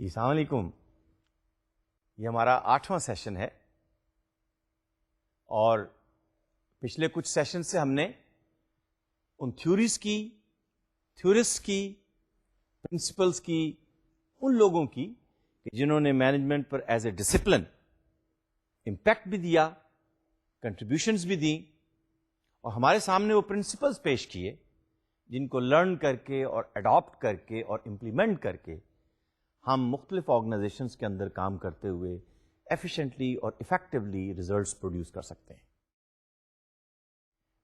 جی السلام علیکم. یہ ہمارا 8واں سیشن ہے اور پچھلے کچھ سیشن سے ہم نے ان تھیوریز کی، تھیورسٹ کی، پرنسپلس کی، ان لوگوں کی کہ جنہوں نے management per as a discipline impact بھی دیا، کنٹریبیوشنز بھی دیں، اور ہمارے سامنے وہ پرنسپلس پیش کیے جن کو لرن کر کے اور اڈاپٹ کر کے اور امپلیمنٹ کر کے ہم مختلف آرگنائزیشنز کے اندر کام کرتے ہوئے ایفیشینٹلی اور افیکٹولی ریزلٹس پروڈیوس کر سکتے ہیں.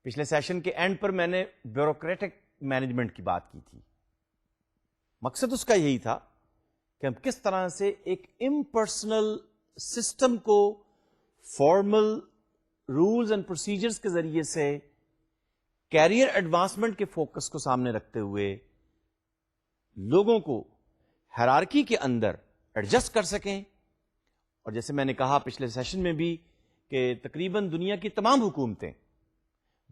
پچھلے سیشن کے اینڈ پر میں نے بیوروکریٹک مینجمنٹ کی بات کی تھی. مقصد اس کا یہی تھا کہ ہم کس طرح سے ایک امپرسنل سسٹم کو فارمل رولز اینڈ پروسیجرز کے ذریعے سے کیریئر ایڈوانسمنٹ کے فوکس کو سامنے رکھتے ہوئے لوگوں کو ہیرارکی کے اندر ایڈجسٹ کر سکیں. اور جیسے میں نے کہا پچھلے سیشن میں بھی کہ تقریباً دنیا کی تمام حکومتیں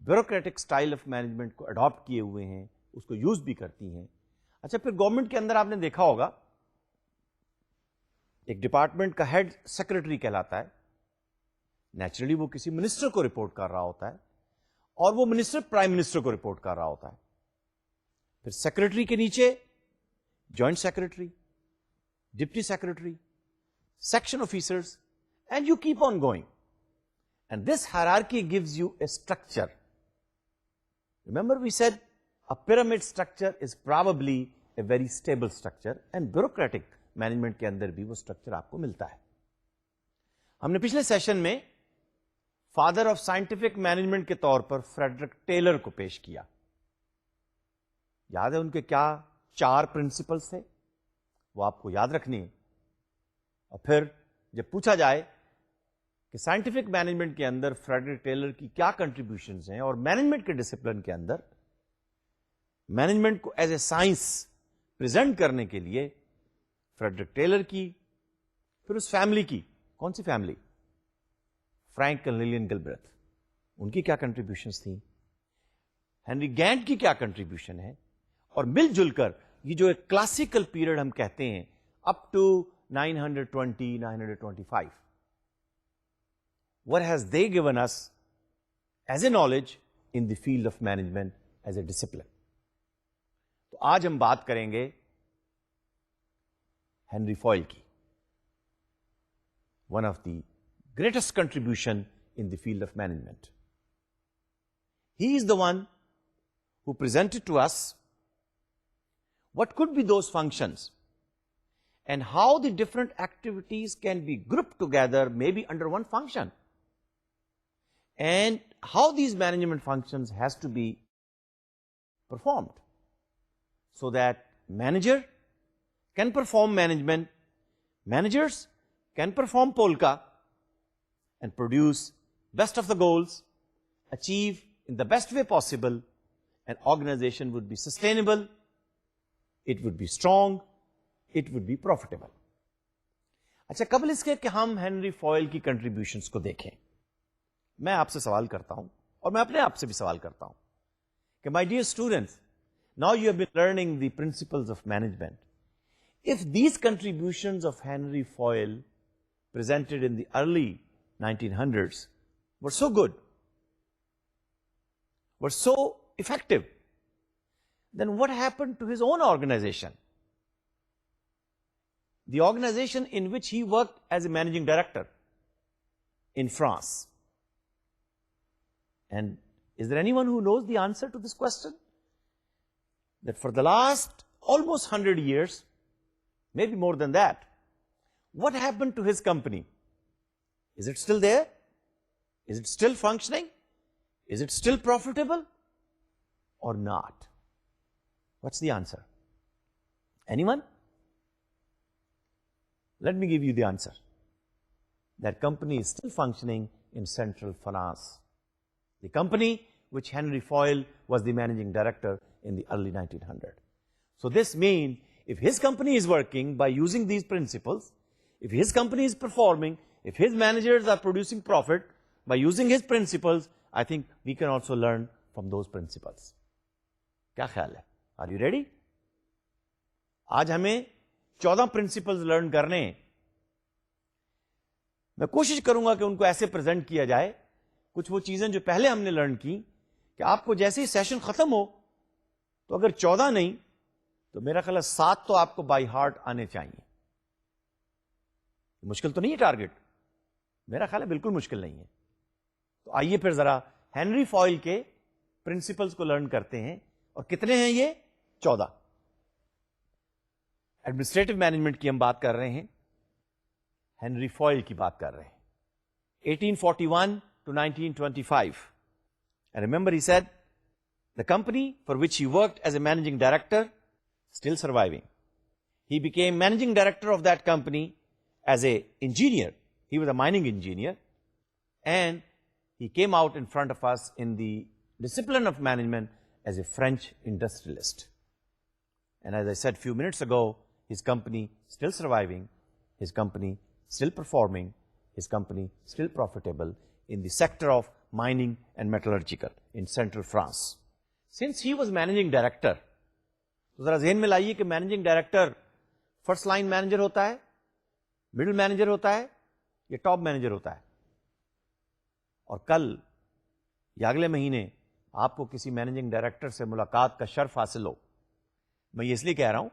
بیوروکریٹک سٹائل آف مینجمنٹ کو اڈاپٹ کیے ہوئے ہیں، اس کو یوز بھی کرتی ہیں. اچھا، پھر گورنمنٹ کے اندر آپ نے دیکھا ہوگا ایک ڈپارٹمنٹ کا ہیڈ سیکرٹری کہلاتا ہے. نیچرلی وہ کسی منسٹر کو رپورٹ کر رہا ہوتا ہے اور وہ منسٹر پرائم منسٹر کو رپورٹ کر رہا ہوتا ہے. پھر سیکرٹری کے نیچے joint secretary, deputy secretary, section officers, and you keep on going. And this hierarchy gives you a structure. Remember we said a pyramid structure is probably a very stable structure, and bureaucratic management کے اندر بھی وہ structure آپ کو ملتا ہے. ہم نے پچھلے سیشن میں فادر آف سائنٹیفک مینجمنٹ کے طور پر فریڈرک ٹیلر کو پیش کیا. یاد ہے ان کے کیا 4 پرنسپلس تھے؟ وہ آپ کو یاد رکھنی ہے. اور پھر جب پوچھا جائے کہ سائنٹیفک مینجمنٹ کے اندر فریڈرک ٹیلر کی کیا کنٹریبیوشنز ہیں اور مینجمنٹ کے ڈسپلن کے اندر مینجمنٹ کو ایز اے سائنس پریزنٹ کرنے کے لیے فریڈرک ٹیلر کی، پھر اس فیملی کی، کون سی فیملی؟ فرینک لیلین گلبرتھ، ان کی کیا کنٹریبیوشنز تھیں، ہنری گینٹ کی کیا کنٹریبیوشن ہے، اور مل جل کر یہ جو ایک کلاسیکل پیریڈ ہم کہتے ہیں up to 920 925، what has they given us as a knowledge in the field of management as a discipline. تو آج ہم بات کریں گے ہنری فوئل کی، one of the greatest contribution in the field of management. He is the one who presented to us what could be those functions and how the different activities can be grouped together maybe under one function, and how these management functions has to be performed so that manager can perform management, managers can perform polka and produce best of the goals, achieve in the best way possible, and organization would be sustainable, it would be strong, it would be profitable. اچھا، قبل اس کے کہ ہم Henry فوئل کی contributions کو دیکھیں، میں آپ سے سوال کرتا ہوں اور میں اپنے آپ سے بھی سوال کرتا ہوں کہ my dear students, now you have been learning the principles of management. Of these contributions of Henry Fayol presented in the early 1900s were so good, were so effective, then what happened to his own organization? The organization in which he worked as a managing director in France. And is there anyone who knows the answer to this question? That for the last almost 100 years, maybe more than that, what happened to his company? Is it still there? Is it still functioning? Is it still profitable or not? What's the answer? Anyone? Let me give you the answer. That company is still functioning in central France. The company which Henry Foyle was the managing director in the early 1900s. So this means if his company is working by using these principles, if his company is performing, if his managers are producing profit by using his principles, I think we can also learn from those principles. کیا خیال ہے؟ Are you ready? آج ہمیں 14 principles learn کرنے ہیں. میں کوشش کروں گا کہ ان کو ایسے پریزنٹ کیا جائے, کچھ وہ چیزیں جو پہلے ہم نے لرن کی, کہ آپ کو جیسے ہی سیشن ختم ہو تو اگر 14 نہیں تو میرا خیال ہے 7 تو آپ کو بائی ہارٹ آنے چاہیے. مشکل تو نہیں ہے ٹارگٹ, میرا خیال ہے بالکل مشکل نہیں ہے. تو آئیے پھر ذرا ہینری فوائل کے پرنسپلز کو لرن کرتے ہیں. اور کتنے ہیں یہ؟ 14. ایڈمنسٹریٹو مینجمنٹ کی ہم بات کر رہے ہیں, ہینری فوائل کی بات کر رہے ہیں. 1841 to 1925. And remember, he said, the company for which he worked as a managing director, still surviving. He became managing director of that company as a engineer. He was a mining engineer. And he came out in front of us in the discipline of management as a French industrialist. And as I said a few minutes ago, his company still surviving, his company still performing, his company still profitable in the sector of mining and metallurgical in central France. Since he was managing director, تو ذرا ذہن میں لائیے کہ managing director first line manager ہوتا ہے, middle manager ہوتا ہے, یا ٹاپ مینیجر ہوتا ہے. اور کل یا اگلے مہینے آپ کو کسی مینیجنگ ڈائریکٹر سے ملاقات کا شرف حاصل ہو, میں یہ اس لیے کہہ رہا ہوں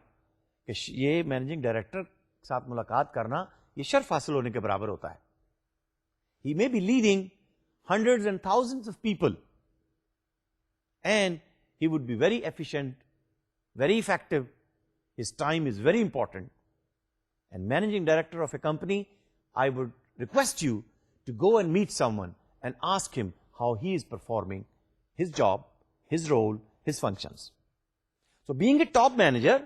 کہ یہ مینیجنگ ڈائریکٹر کے ساتھ ملاقات کرنا یہ شرف حاصل ہونے کے برابر ہوتا ہے. He may be leading hundreds and thousands of people, and he would be very efficient, very effective. His time is very important. And managing director of a company, I would request you to go and meet someone and ask him how he is performing his job, his role, his functions. So being a top manager,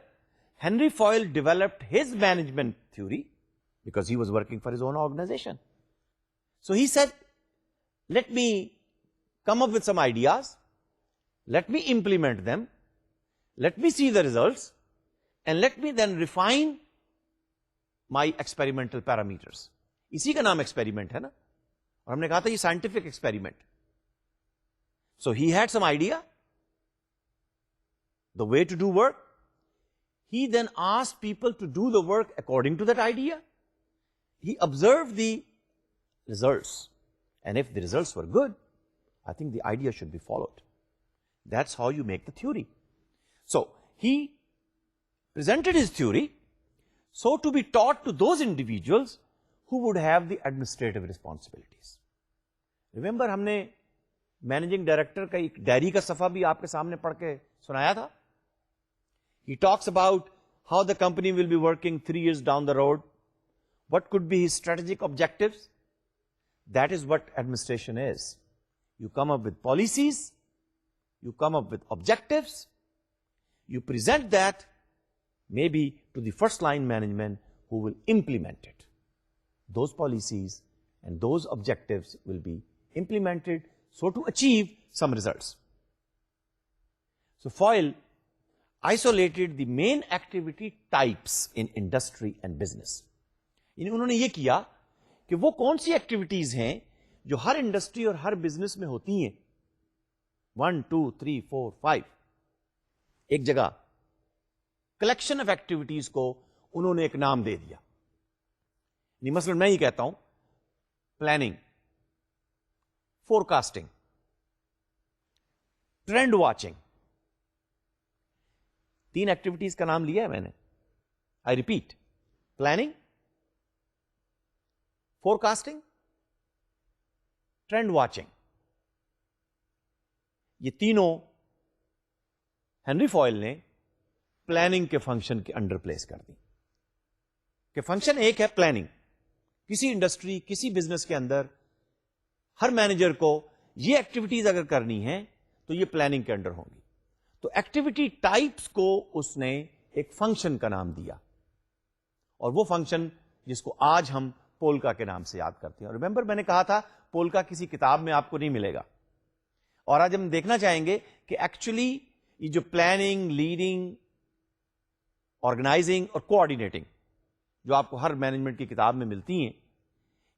Henry Fayol developed his management theory because he was working for his own organization. So he said, let me come up with some ideas, let me implement them, let me see the results, and let me then refine my experimental parameters. اسی کا نام experiment ہے نا, اور ہم نے کہا تھا یہ scientific experiment. So he had some idea, the way to do work. He then asked people to do the work according to that idea. He observed the results, and if the results were good, I think the idea should be followed. That's how you make the theory. So he presented his theory so to be taught to those individuals who would have the administrative responsibilities. Remember, ہم نے managing director کا ایک diary کا صفحہ بھی آپ کے سامنے پڑھ کے سنایا تھا. He talks about how the company will be working 3 years down the road, what could be his strategic objectives. That is what administration is. You come up with policies, you come up with objectives, you present that maybe to the first line management who will implement it. Those policies and those objectives will be implemented so to achieve some results. So Fayol isolated the main activity types in industry and business. یعنی انہوں نے یہ کیا کہ وہ کون سی activities ہیں جو ہر انڈسٹری اور ہر بزنس میں ہوتی ہیں. 1 2 3 4 5 ایک جگہ کلیکشن آف ایکٹیویٹیز کو انہوں نے ایک نام دے دیا. مثلا میں یہ کہتا ہوں planning, forecasting, trend watching. 3 activities کا نام لیا ہے میں نے. I repeat, planning, forecasting, trend watching. یہ تینوں ہینری فوائل نے پلاننگ کے فنکشن کے انڈر پلیس کر دی. کہ فنکشن ایک ہے پلاننگ. کسی انڈسٹری, کسی بزنس کے اندر ہر مینیجر کو یہ ایکٹیویٹیز اگر کرنی ہے تو یہ پلاننگ کے انڈر ہوں گی. تو ایکٹیویٹی ٹائپس کو اس نے ایک فنکشن کا نام دیا, اور وہ فنکشن جس کو آج ہم پولکا کے نام سے یاد کرتے ہیں. اور ریمبر, میں نے کہا تھا پولکا کسی کتاب میں آپ کو نہیں ملے گا. اور آج ہم دیکھنا چاہیں گے کہ ایکچولی یہ جو پلاننگ, لیڈنگ, آرگنائزنگ اور کوآرڈینیٹنگ جو آپ کو ہر مینجمنٹ کی کتاب میں ملتی ہیں,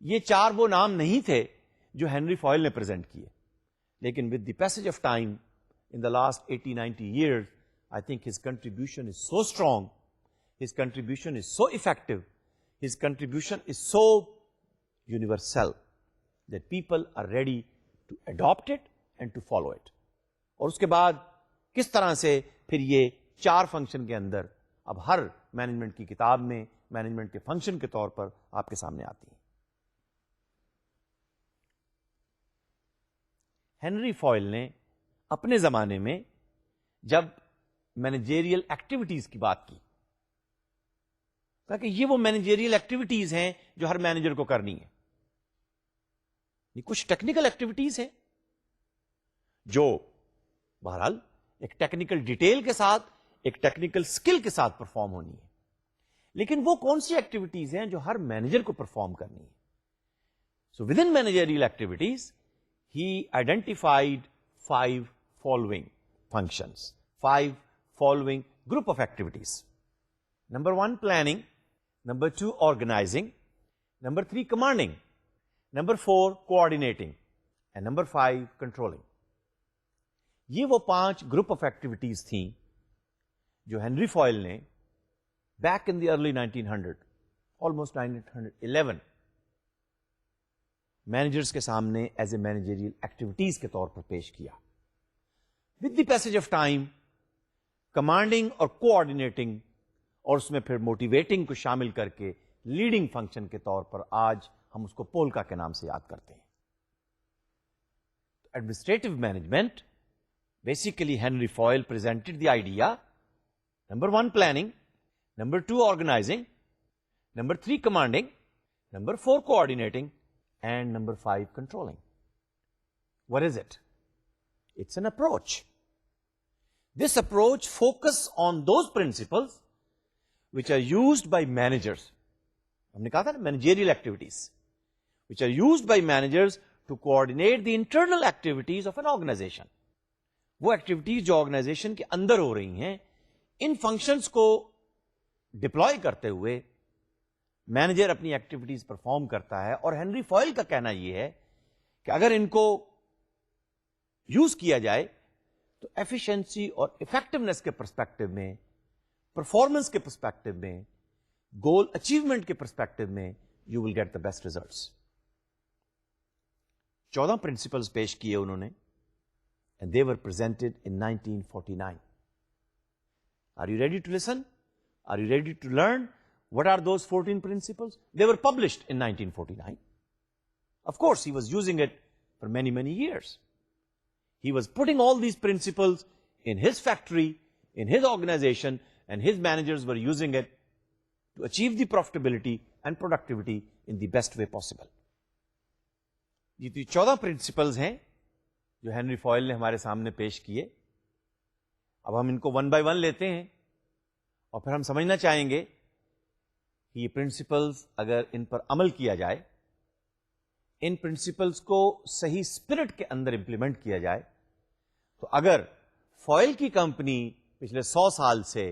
یہ 4 وہ نام نہیں تھے جو ہینری فوائل نے پریزنٹ کیے. لیکن with the passage of time in the last 80-90 years, I think his contribution is so strong, his contribution is so effective, his contribution is so universal that people are ready to adopt it and to follow it. اور اس کے بعد کس طرح سے پھر یہ 4 function کے اندر اب ہر مینجمنٹ کی کتاب میں مینجمنٹ کے فنکشن کے طور پر آپ کے سامنے آتی ہیں. ہنری فوئل نے اپنے زمانے میں جب مینیجریل ایکٹیویٹیز کی بات کی، کہا کہ یہ وہ مینیجریل ایکٹیویٹیز ہیں جو ہر مینیجر کو کرنی ہے. یہ کچھ ٹیکنیکل ایکٹیویٹیز ہیں جو بہرحال ایک ٹیکنیکل ڈیٹیل کے ساتھ، ایک ٹیکنیکل سکل کے ساتھ پرفارم ہونی ہے، لیکن وہ کون سی ایکٹیویٹیز ہیں جو ہر مینیجر کو پرفارم کرنی ہے. So with in managerial activities he identified 5 following functions, 5 following group of activities. Number 1, planning. Number 2, organizing. Number 3, commanding. Number 4, coordinating. And number 5, controlling. یہ وہ 5 group of activities تھیں جو ہنری فوئل نے back in the early 1900, almost 1911, managers کے سامنے as a managerial activities کے طور پر پیش کیا. With the passage of time commanding اور کوآرڈینیٹنگ اور اس میں پھر موٹیویٹنگ کو شامل کر کے لیڈنگ فنکشن کے طور پر آج ہم اس کو پولکا کے نام سے یاد کرتے ہیں. Administrative management basically Henry Fayol presented the idea. Number 1 planning, number 2 organising, number 3 commanding, number 4 coordinating, and number 5 controlling. What is it? It's an approach. This approach focuses on those principles which are used by managers. ہم نے کہا تھا نا managerial activities which are used by managers to coordinate the internal activities of an organization. وہ activities جو organization کے اندر ہو رہی ہیں ان فنکشنز کو ڈپلوائے کرتے ہوئے مینیجر اپنی ایکٹیویٹیز پرفارم کرتا ہے. اور ہنری فوئل کا کہنا یہ ہے کہ اگر ان کو یوز کیا جائے تو ایفیشنسی اور افیکٹونیس کے پرسپیکٹو میں، پرفارمنس کے پرسپیکٹو میں، گول اچیومنٹ کے پرسپیکٹو میں you will get the best results. 14 principles پیش کیے انہوں نے and they were presented in 1949. Are you ready to listen? Are you ready to learn? What are those 14 principles? They were published in 1949. Of course, he was using it for many, many years. He was putting all these principles in his factory, in his organization, and his managers were using it to achieve the profitability and productivity in the best way possible. یہ 14 principles ہیں جو Henry فوئل نے ہمارے سامنے پیش کیے. اب ہم ان کو 1 by 1 لیتے ہیں اور پھر ہم سمجھنا چاہیں گے کہ یہ پرنسپلز اگر ان پر عمل کیا جائے، ان پرنسپلز کو صحیح اسپرٹ کے اندر امپلیمنٹ کیا جائے، تو اگر فوئل کی کمپنی پچھلے 100 سال سے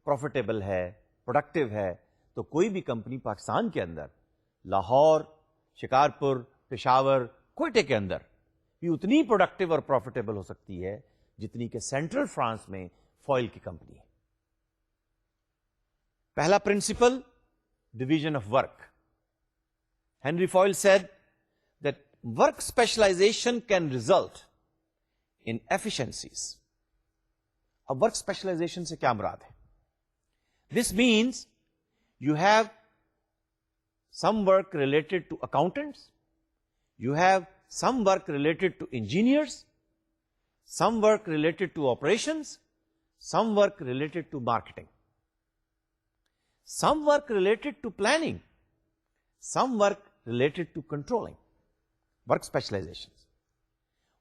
پروفیٹیبل ہے، پروڈکٹیو ہے، تو کوئی بھی کمپنی پاکستان کے اندر، لاہور، شکارپور، پشاور، کوئٹے کے اندر بھی اتنی پروڈکٹیو اور پروفیٹیبل ہو سکتی ہے جتنی کہ سینٹرل فرانس میں فوئل کی کمپنی ہے. پہلا principle, division of work. Henry Fayol said that work specialization can result in efficiencies. اب ورک اسپیشلائزیشن سے کیا مراد ہے؟ This means you have some work related to accountants, you have some work related to engineers, some work related to operations, some work related to marketing, some work related to planning, some work related to controlling. Work specializations.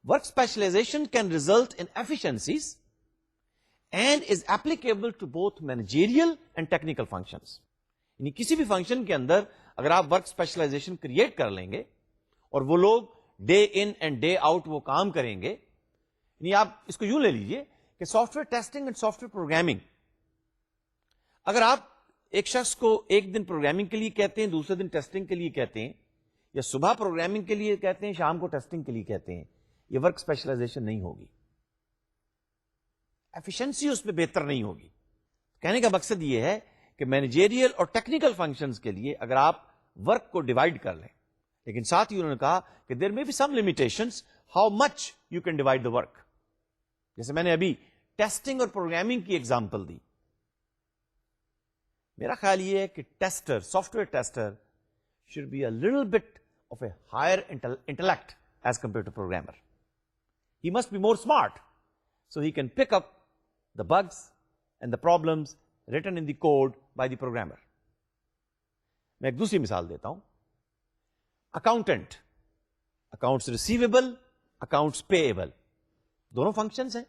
Work specialization can result in efficiencies and is applicable to both managerial and technical functions. یعنی کسی بھی function کے اندر اگر آپ work specialisation create کر لیں گے اور وہ لوگ day in and day out وہ کام کریں گے، یعنی آپ اس کو یوں لے لیجئے کہ soft where testing and soft where programming, اگر آپ ایک شخص کو ایک دن پروگرامنگ کے لیے کہتے ہیں، دوسرے دن ٹیسٹنگ کے لیے کہتے ہیں، یا صبح پروگرامنگ کے لیے کہتے ہیں، شام کو ٹیسٹنگ کے لیے کہتے ہیں، یہ ورک اسپیشلائزیشن نہیں ہوگی، ایفیشنسی اس میں بہتر نہیں ہوگی. کہنے کا مقصد یہ ہے کہ مینیجیریل اور ٹیکنیکل فنکشنز کے لیے اگر آپ ورک کو ڈیوائڈ کر لیں، لیکن ساتھ ہی انہوں نے کہا کہ there may be some limitations how much you can divide the work. جیسے میں نے ابھی ٹیسٹنگ اور پروگرامنگ کی ایگزامپل دی. میرا خیال یہ ہے کہ tester, soft where tester should be a little bit of a higher intellect as compared to programmer. He must be more smart, so he can pick up the bugs and the problems written in the code by the programmer. میں ایک دوسری مثال دیتا ہوں. Accountant, accounts receivable, accounts payable, دونوں functions ہیں.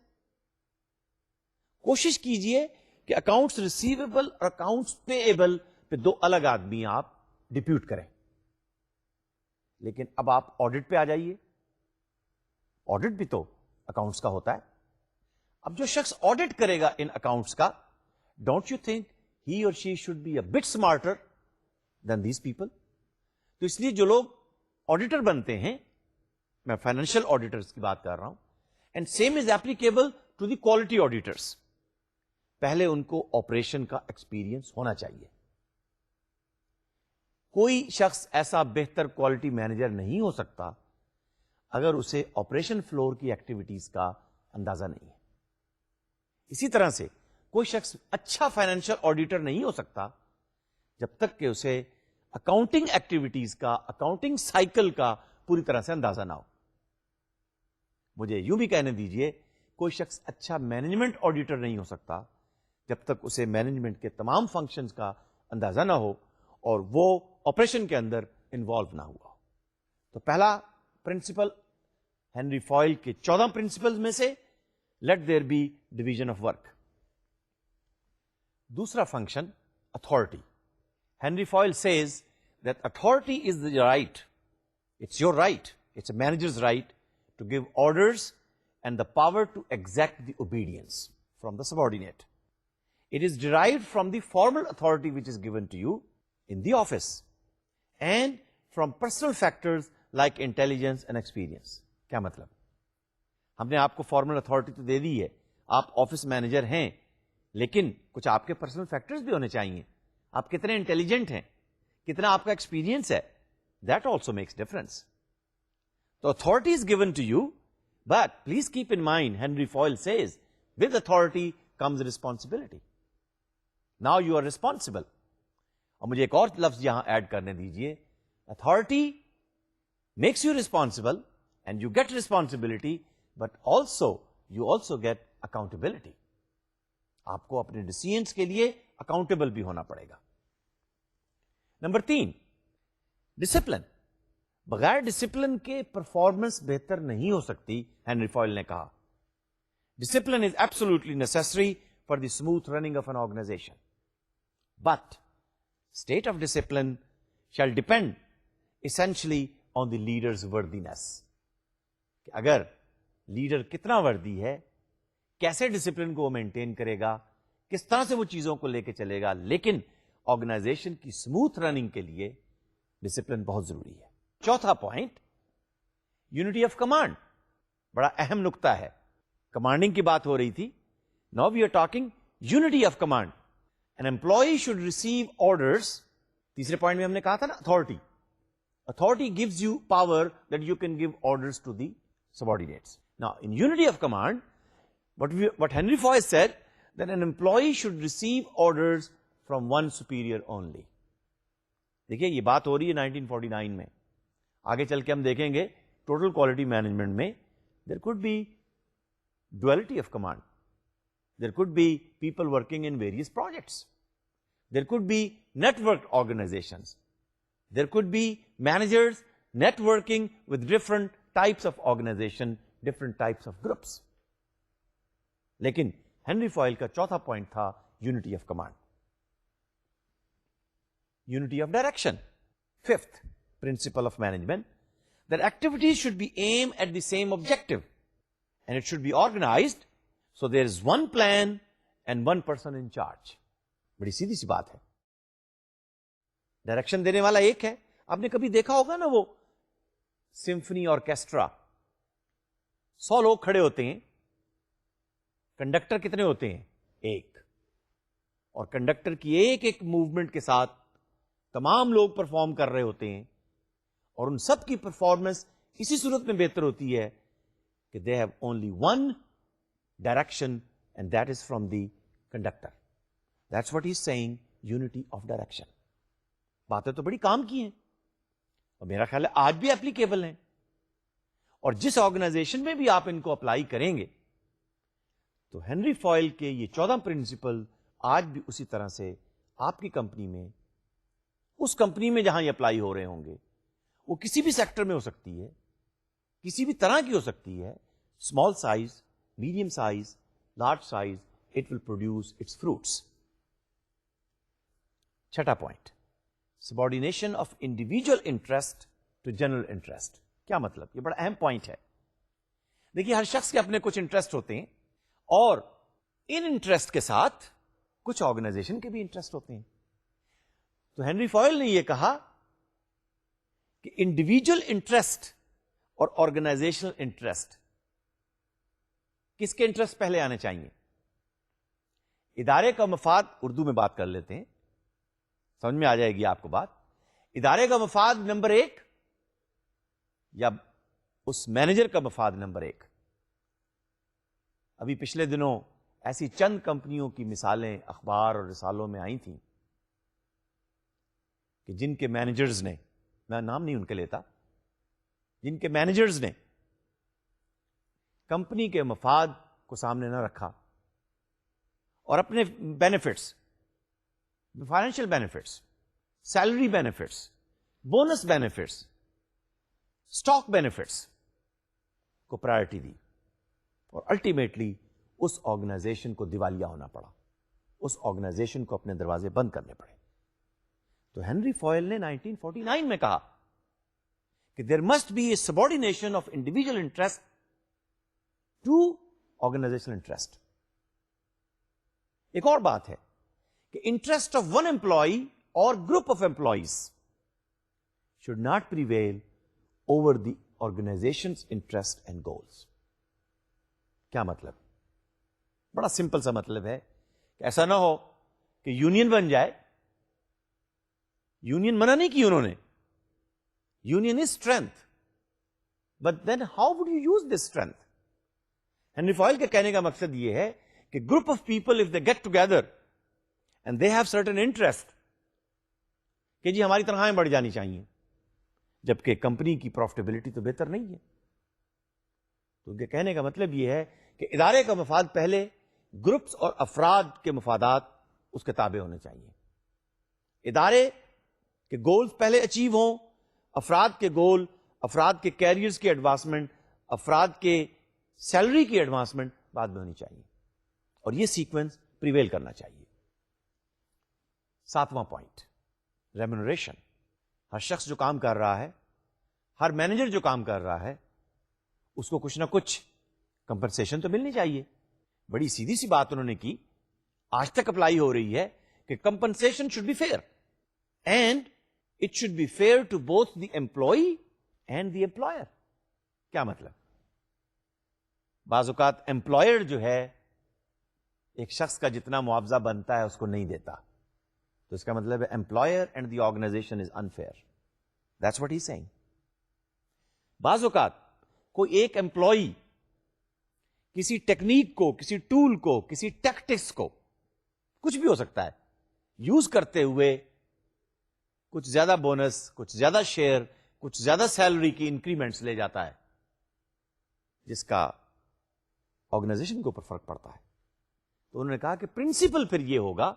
کوشش کیجئے کہ اکاؤنٹس ریسیویبل اور اکاؤنٹس پیبل پہ دو الگ آدمی آپ ڈپیوٹ کریں. لیکن اب آپ آڈٹ پہ آ جائیے. آڈٹ بھی تو اکاؤنٹس کا ہوتا ہے. اب جو شخص آڈٹ کرے گا ان اکاؤنٹس کا، ڈونٹ یو تھنک ہی اور she should be a bit smarter than these people? تو اس لیے جو لوگ آڈیٹر بنتے ہیں، میں فائنینشیل آڈیٹرز کی بات کر رہا ہوں، and same is applicable to the quality auditors, پہلے ان کو آپریشن کا ایکسپیرئنس ہونا چاہیے. کوئی شخص ایسا بہتر کوالٹی مینیجر نہیں ہو سکتا اگر اسے آپریشن فلور کی ایکٹیویٹیز کا اندازہ نہیں ہے. اسی طرح سے کوئی شخص اچھا فائنینشیل آڈیٹر نہیں ہو سکتا جب تک کہ اسے اکاؤنٹنگ ایکٹیویٹیز کا، اکاؤنٹنگ سائیکل کا پوری طرح سے اندازہ نہ ہو. مجھے یوں بھی کہنے دیجئے، کوئی شخص اچھا مینجمنٹ آڈیٹر نہیں ہو سکتا جب تک اسے مینجمنٹ کے تمام فنکشنز کا اندازہ نہ ہو اور وہ آپریشن کے اندر انوالو نہ ہوا. تو پہلا پرنسپل ہنری فوائل کے 14 پرنسپل میں سے، let there be division of work. دوسرا function authority. Henry Fayol says that authority is the right, it's your right, it's a manager's right to give orders and the power to exact the obedience from the subordinate. It is derived from the formal authority which is given to you in the office and from personal factors like intelligence and experience. کیا مطلب؟ ہم نے آپ کو formal authority تو دے دی ہے، آپ office manager ہیں، لیکن کچھ آپ کے پرسنل فیکٹرز بھی ہونے چاہیے. آپ کتنے انٹیلیجنٹ ہیں، کتنا آپ کا ایکسپیرینس ہے، دیٹ آلسو میکس ڈفرنس. تو authority is given to you, but please keep in mind Henri Fayol says with authority comes responsibility. Now you are responsible. اور مجھے ایک اور لفظ یہاں ایڈ کرنے دیجئے. Authority makes you responsible and you get responsibility, but also you also get accountability. آپ کو اپنے ڈیسیژنس کے لیے اکاؤنٹیبل بھی ہونا پڑے گا. Number 3، discipline. بغیر ڈسپلن کے پرفارمنس بہتر نہیں ہو سکتی. ہنری فوائل نے کہا discipline is absolutely necessary for the smooth running of an organisation, but state of discipline shall depend essentially on the leader's worthiness. کہ اگر لیڈر کتنا وردی ہے، کیسے ڈسپلن کو مینٹین کرے گا، کس طرح سے وہ چیزوں کو لے کے چلے گا. لیکن آرگنائزیشن کی اسموتھ رننگ کے لیے ڈسپلن بہت ضروری ہے. چوتھا پوائنٹ، یونٹی آف کمانڈ. بڑا اہم نقطہ ہے. کمانڈنگ کی بات ہو رہی تھی، now we are talking unity of command. An employee should receive orders. تیسرے پوائنٹ میں ہم نے کہا تھا نا authority. Authority gives you power that you can give orders to the subordinates. Now, in unity of command, what Henry Fayol said, that an employee should receive orders from one superior only. دیکھیے یہ بات ہو رہی ہے 1949 میں. آگے چل کے ہم دیکھیں گے ٹوٹل کوالٹی مینجمنٹ میں there could be duality of command. There could be people working in various projects. There could be networked organizations. There could be managers networking with different types of organization, different types of groups. لیکن Henry foil کا چوتھا point تھا unity of command. Unity of direction. Fifth principle of management, that activities should be aimed at the same objective and it should be organized so there is one plan and one person in charge. بڑی سیدھی سی بات ہے. Direction دینے والا ایک ہے. آپ نے کبھی دیکھا ہوگا نا وہ سمفنی آرکیسٹرا، 100 لوگ کھڑے ہوتے ہیں، کنڈکٹر کتنے ہوتے ہیں؟ ایک. اور کنڈکٹر کی ایک ایک موومنٹ کے ساتھ تمام لوگ پرفارم کر رہے ہوتے ہیں، اور ان سب کی پرفارمنس اسی صورت میں بہتر ہوتی ہے کہ they have only one direction and that is from the conductor. That's what he is saying, unity of direction. باتیں تو بڑی کام کی ہیں اور میرا خیال ہے آج بھی اپلیکیبل ہیں، اور جس آرگنائزیشن میں بھی آپ ان کو اپلائی کریں گے تو ہنری فوائل کے یہ 14 پرنسپل آج بھی اسی طرح سے آپ کی کمپنی میں، اس کمپنی میں جہاں یہ اپلائی ہو رہے ہوں گے، وہ کسی بھی سیکٹر میں ہو سکتی ہے، کسی بھی طرح کی ہو سکتی ہے، small size, medium size, large size, it will produce its fruits. چھٹا point, subordination of individual interest to general interest. کیا مطلب؟ یہ بڑا اہم پوائنٹ ہے. دیکھیے، ہر شخص کے اپنے کچھ انٹرسٹ ہوتے ہیں، اور ان انٹرسٹ کے ساتھ کچھ آرگنائزیشن کے بھی انٹرسٹ ہوتے ہیں. تو ہنری فوائل نے یہ کہا کہ انڈیویجل انٹرسٹ اور آرگنائزیشنل انٹرسٹ، کس کے انٹرسٹ پہلے آنے چاہیے؟ ادارے کا مفاد، اردو میں بات کر لیتے ہیں، سمجھ میں آ جائے گی آپ کو بات. ادارے کا مفاد نمبر 1 یا اس مینیجر کا مفاد نمبر 1؟ ابھی پچھلے دنوں ایسی چند کمپنیوں کی مثالیں اخبار اور رسالوں میں آئی تھیں کہ جن کے مینیجرز نے، میں نام نہیں ان کے لیتا، جن کے مینیجرز نے کمپنی کے مفاد کو سامنے نہ رکھا اور اپنے benefits, financial benefits, salary benefits, bonus benefits, stock benefits کو پرائرٹی دی، اور الٹیمیٹلی اس آرگنائزیشن کو دیوالیہ ہونا پڑا، اس آرگنائزیشن کو اپنے دروازے بند کرنے پڑے. تو ہنری فوائل نے 1949 میں کہا کہ there must be a subordination of individual interest to organizational interest. ایک اور بات ہے کہ انٹرسٹ آف ون امپلائی اور group of employees should not prevail over the organization's interest and goals. کیا مطلب؟ بڑا سمپل سا مطلب ہے کہ ایسا نہ ہو کہ یونین بن جائے. یونین منع نہیں کی انہوں نے، union is strength, but then how would you use this strength? Henri Fayol کے کہنے کا مقصد یہ ہے کہ group of people if they get together and they have certain interest کہ جی ہماری تنخواہیں بڑھ جانی چاہیے، جبکہ کمپنی کی پروفٹیبلٹی تو بہتر نہیں ہے. تو ان کے کہنے کا مطلب یہ ہے کہ ادارے کا مفاد پہلے، گروپس اور افراد کے مفادات اس کے تابع ہونے چاہیے. ادارے کے گولز پہلے اچیو ہوں، افراد کے گول، افراد کے کیریئرز کی ایڈوانسمنٹ، افراد کے سیلری کی ایڈوانسمنٹ بعد میں ہونی چاہیے، اور یہ سیکوینس پریویل کرنا چاہیے. 7واں پوائنٹ، ریمونریشن. ہر شخص جو کام کر رہا ہے، ہر مینیجر جو کام کر رہا ہے، اس کو کچھ نہ کچھ کمپنسیشن تو ملنی چاہیے. بڑی سیدھی سی بات انہوں نے کی، آج تک اپلائی ہو رہی ہے کہ compensation should be fair and it should be fair to both the employee and the employer. کیا مطلب؟ بعض اوقات امپلائر جو ہے ایک شخص کا جتنا معاوضہ بنتا ہے اس کو نہیں دیتا، تو اس کا مطلب ہے employer and the organization is unfair. That's what he saying. بعض اوقات کوئی ایک امپلائی کسی ٹیکنیک کو، کسی ٹول کو، کسی ٹیکٹکس کو، کچھ بھی ہو سکتا ہے، یوز کرتے ہوئے کچھ زیادہ بونس، کچھ زیادہ شیئر، کچھ زیادہ سیلری کی انکریمنٹس لے جاتا ہے، جس کا آرگنائزیشن کے اوپر فرق پڑتا ہے. تو انہوں نے کہا کہ پرنسپل پھر یہ ہوگا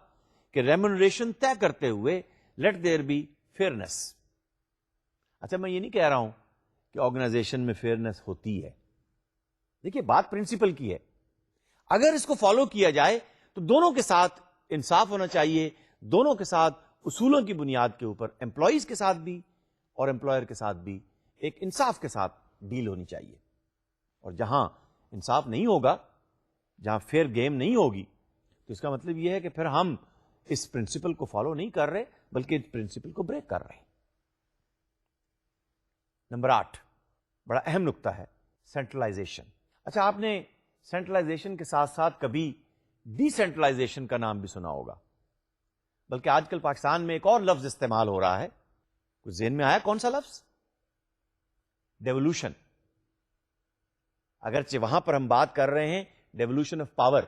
کہ ریمونریشن طے کرتے ہوئے لیٹ دیر بی فیئرنس. اچھا، میں یہ نہیں کہہ رہا ہوں کہ آرگنائزیشن میں فیئرنس ہوتی ہے. دیکھیے، بات پرنسپل کی ہے. اگر اس کو فالو کیا جائے تو دونوں کے ساتھ انصاف ہونا چاہیے، دونوں کے ساتھ اصولوں کی بنیاد کے اوپر، امپلائیز کے ساتھ بھی اور امپلائر کے ساتھ بھی ایک انصاف کے ساتھ ڈیل ہونی چاہیے. اور جہاں انصاف نہیں ہوگا، جہاں فیئر گیم نہیں ہوگی، تو اس کا مطلب یہ ہے کہ پھر ہم اس پرنسپل کو فالو نہیں کر رہے بلکہ اس پرنسپل کو بریک کر رہے ہیں. نمبر 8، بڑا اہم نقطہ ہے، سینٹرلائزیشن. اچھا، آپ نے سینٹرلائزیشن کے ساتھ ساتھ کبھی ڈی سینٹرلائزیشن کا نام بھی سنا ہوگا. بلکہ آج کل پاکستان میں ایک اور لفظ استعمال ہو رہا ہے, کچھ ذہن میں آیا کون سا لفظ؟ ڈیولوشن. اگرچہ وہاں پر ہم بات کر رہے ہیں ڈیولوشن آف پاور,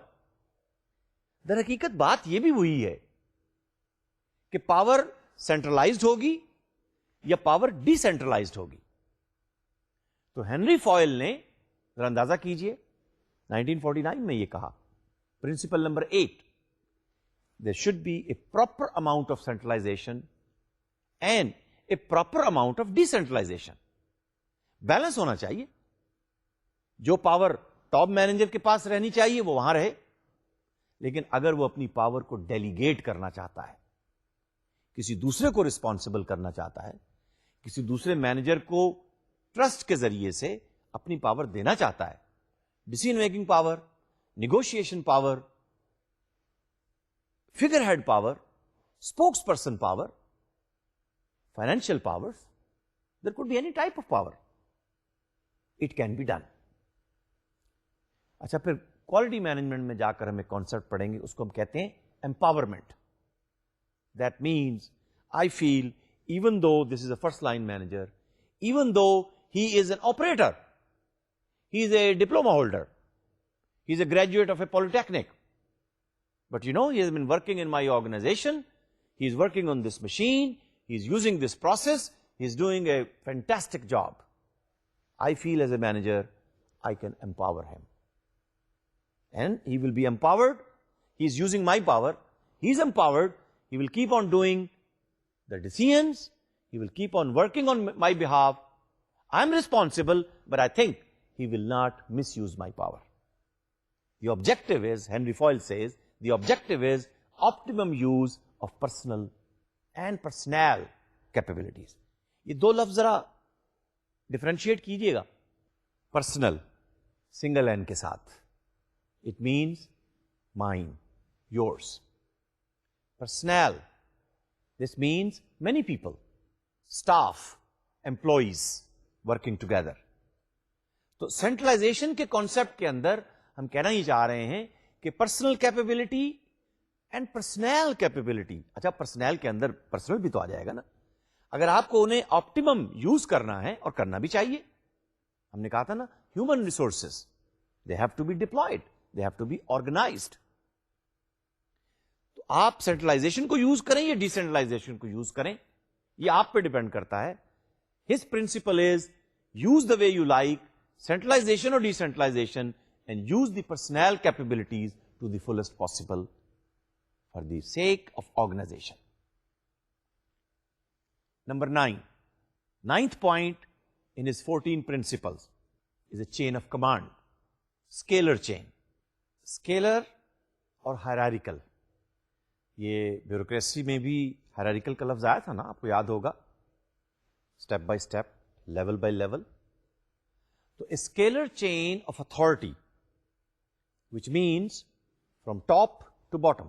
در حقیقت بات یہ بھی وہی ہے کہ پاور سینٹرلائزڈ ہوگی یا پاور ڈی سینٹرلائزڈ ہوگی. تو ہنری فوائل نے ذرا اندازہ کیجئے 1949 میں یہ کہا, principle number 8, there should be a proper amount of centralization and a proper amount of decentralization. Balance ہونا چاہیے, جو پاور ٹاپ مینیجر کے پاس رہنی چاہیے وہ وہاں رہے, لیکن اگر وہ اپنی پاور کو ڈیلیگیٹ کرنا چاہتا ہے, کسی دوسرے کو رسپانسبل کرنا چاہتا ہے, کسی دوسرے مینیجر کو ٹرسٹ کے ذریعے سے اپنی پاور دینا چاہتا ہے, decision making power, negotiation power, figurehead power, spokesperson power, financial power, there could be any type of power, it can be done. اچھا, پھر کوالٹی مینجمنٹ میں جا کر ہم ایک کانسیپٹ پڑھیں گے, اس کو ہم کہتے ہیں empowerment. That means I feel even though this is a first line manager, even though he is an operator, he is a diploma holder, he is a graduate of a polytechnic, but he has been working in my organization, he is working on this machine, he is using this process, he is doing a fantastic job. I feel as a manager I can empower him, and he will be empowered. He is using my power, he is empowered, he will keep on doing the decisions, he will keep on working on my behalf. I am responsible, but I think he will not misuse my power. The objective is, Henry Foyle says, the objective is optimum use of personal and personnel capabilities. یہ دو لفظ ذرا differentiate کیجئے گا. Personal single N کے ساتھ, it means mine, yours. Personal, this means many people, staff, employees working together. تو centralisation کے concept کے اندر ہم کہنا یہ چاہ رہے ہیں کہ personal capability and personal capability. اچھا, پرسنل کے اندر پرسنل بھی تو آ جائے گا نا. اگر آپ کو انہیں آپٹیمم یوز کرنا ہے, اور کرنا بھی چاہیے, ہم نے کہا تھا نا human resources they have to be deployed, they have to be organized. تو آپ سینٹرلائزیشن کو یوز کریں یا ڈیسینٹرلائزیشن کو یوز کریں, یہ آپ پہ ڈیپینڈ کرتا ہے. His principle is use the way you like, centralization اور decentralization, and use the personnel capabilities to the fullest possible for the sake of organization. Number 9. Ninth point in his 14 principles is a chain of command. Scalar chain. Scalar اور hierarchical. یہ bureaucracy میں بھی hierarchical کا لفظ آیا تھا نا, آپ کو یاد ہوگا. Step by step, level by level. تو a scalar chain of authority, which means from top to bottom.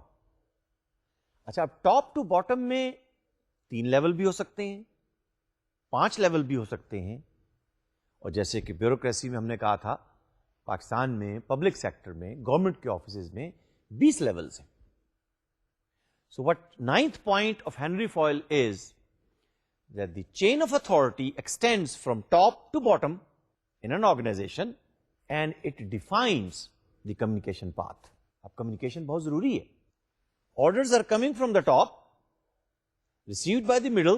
اچھا, اب ٹاپ ٹو باٹم میں 3 لیول بھی ہو سکتے ہیں, 5 لیول بھی ہو سکتے ہیں, اور جیسے کہ بیوروکریسی میں ہم نے کہا تھا, پاکستان میں پبلک سیکٹر میں گورنمنٹ کے آفیسز میں 20 لیولز ہیں. So what 9th point of Henry Foyle is that the chain of authority extends from top to bottom in an organization and it defines the communication path. اب communication بہت ضروری ہے. Orders are coming from the top, received by the middle,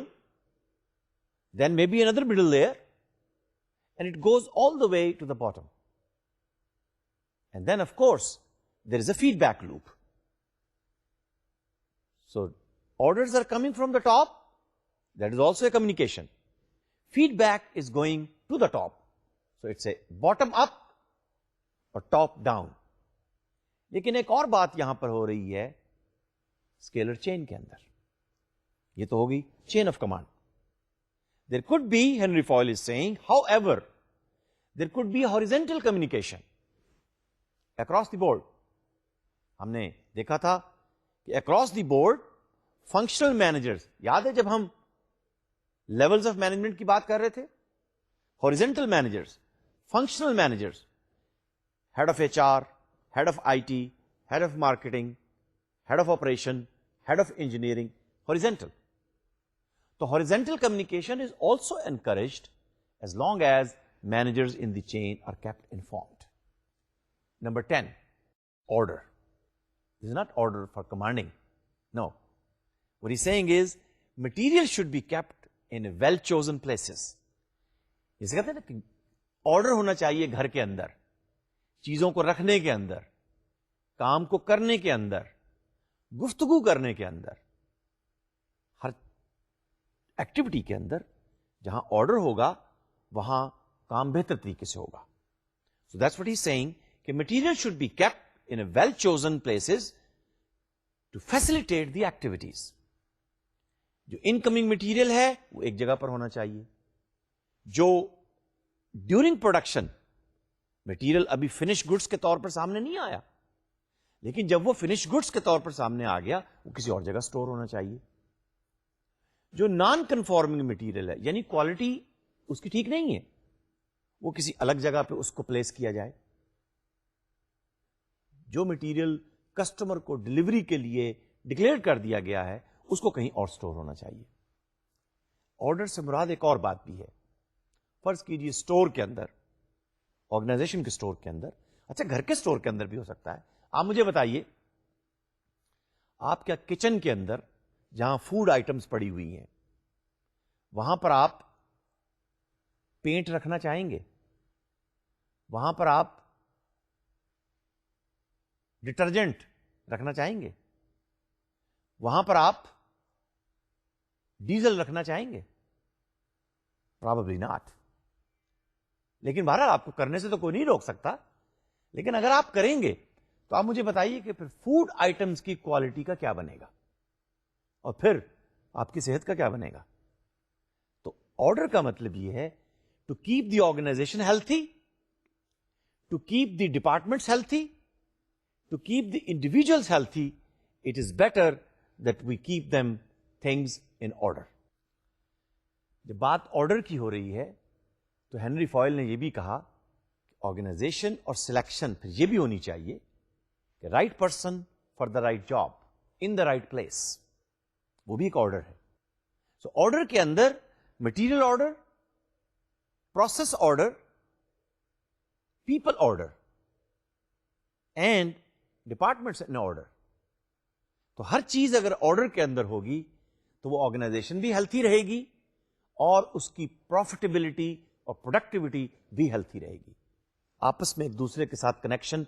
then maybe another middle layer, and it goes all the way to the bottom. And then of course, there is a feedback loop. So, orders are coming from the top, that is also a communication. Feedback is going to the top. So, it's a bottom up or top down. لیکن ایک اور بات یہاں پر ہو رہی ہے scalar chain کے اندر. یہ تو ہوگی chain of command. There could be, Henri Fayol is saying, however there could be horizontal communication across the board. ہم نے دیکھا تھا کہ across the board functional managers, یاد ہے جب ہم لیولز آف مینجمنٹ کی بات کر رہے تھے, horizontal managers, functional managers, head of H R, head of IT, head of marketing, head of operation, head of engineering, horizontal. So horizontal communication is also encouraged as long as managers in the chain are kept informed. Number 10, order. This is not order for commanding. No. What he's saying is material should be kept in well chosen places. جیسے کہتے ہیں نا کہ order ہونا چاہیے گھر کے اندر, چیزوں کو رکھنے کے اندر, کام کو کرنے کے اندر, گفتگو کرنے کے اندر, ہر ایکٹیویٹی کے اندر جہاں آرڈر ہوگا وہاں کام بہتر طریقے سے ہوگا. So that's what he saying کہ material should be kept in a well chosen places to facilitate the activities. جو انکمنگ مٹیریل ہے وہ ایک جگہ پر ہونا چاہیے. جو ڈیورنگ پروڈکشن مٹیریل ابھی فنش گڈس کے طور پر سامنے نہیں آیا, لیکن جب وہ فنش گڈس کے طور پر سامنے آ گیا وہ کسی اور جگہ سٹور ہونا چاہیے. جو نان کنفارمنگ مٹیریل ہے یعنی کوالٹی اس کی ٹھیک نہیں ہے, وہ کسی الگ جگہ پہ اس کو پلیس کیا جائے. جو مٹیریل کسٹمر کو ڈلیوری کے لیے ڈکلیئر کر دیا گیا ہے اس کو کہیں اور سٹور ہونا چاہیے. آرڈر سے مراد ایک اور بات بھی ہے. فرض کیجیے اسٹور کے اندر, آرگنائزیشن کے اسٹور کے اندر, اچھا گھر کے اسٹور کے اندر بھی ہو سکتا ہے. آپ مجھے بتائیے, آپ کیا کچن کے اندر جہاں فوڈ آئٹمس پڑی ہوئی ہیں وہاں پر آپ پینٹ رکھنا چاہیں گے؟ وہاں پر آپ ڈٹرجنٹ رکھنا چاہیں گے؟ وہاں پر آپ ڈیزل رکھنا چاہیں گے؟ Probably not. لیکن بہرحال آپ کو کرنے سے تو کوئی نہیں روک سکتا, لیکن اگر آپ کریں گے تو آپ مجھے بتائیے کہ پھر فوڈ آئٹمس کی کوالٹی کا کیا بنے گا اور پھر آپ کی صحت کا کیا بنے گا. تو آرڈر کا مطلب یہ ہے to keep the organization healthy, to keep the departments healthy, to keep the individuals healthy. It is better that we keep them things in order. جب بات آرڈر کی ہو رہی ہے تو ہنری فوائل نے یہ بھی کہا کہ آرگنائزیشن اور سلیکشن پھر یہ بھی ہونی چاہیے کہ right person for the right job in the right place, وہ بھی ایک آرڈر ہے. سو آرڈر کے اندر material order, process order, people order and departments in order. تو ہر چیز اگر آرڈر کے اندر ہوگی تو وہ آرگنائزیشن بھی ہیلتھی رہے گی اور اس کی پروفیٹیبلٹی اور پروڈکٹیوٹی بھی ہیلتھی رہے گی. آپس میں ایک دوسرے کے ساتھ کنیکشن